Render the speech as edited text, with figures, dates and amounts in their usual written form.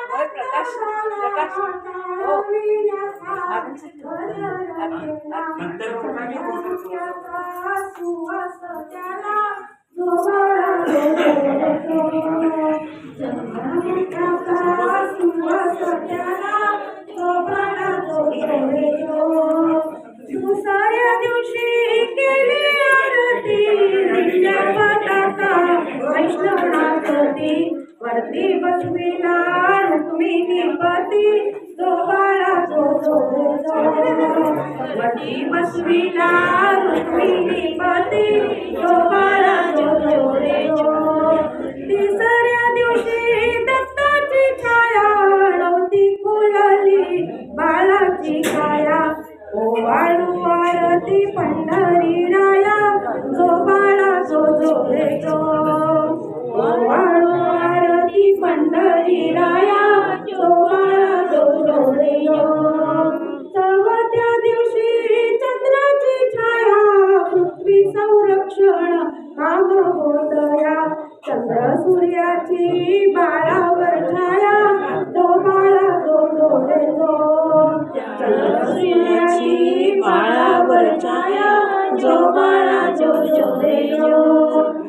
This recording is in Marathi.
प्रकाश प्रकाश हो दुसऱ्या दिवशी केली आरती वैष्णवनाथी वरती बसविला रुक्मिणीपती जो बाळा जो वरती बसविला रुक्मिणीपती जो बाळा जो रे जो तिसऱ्या दिवशी दत्ताची छाया नव्हती खुलली बाळाची काया ओवाळू आरती पंढरी राया जो बाळा जो रे जो ओवाळू आरती पंढरी राया जो बाळा जो रे जो चौथ्या दिवशी चंद्राची छाया पृथ्वी संरक्षण काम होतया चंद्र सूर्याची बाळावर छाया जो बाळा जो रे जो चंद्र सूर्याची बाळावर छाया जो बाळा जो रे जो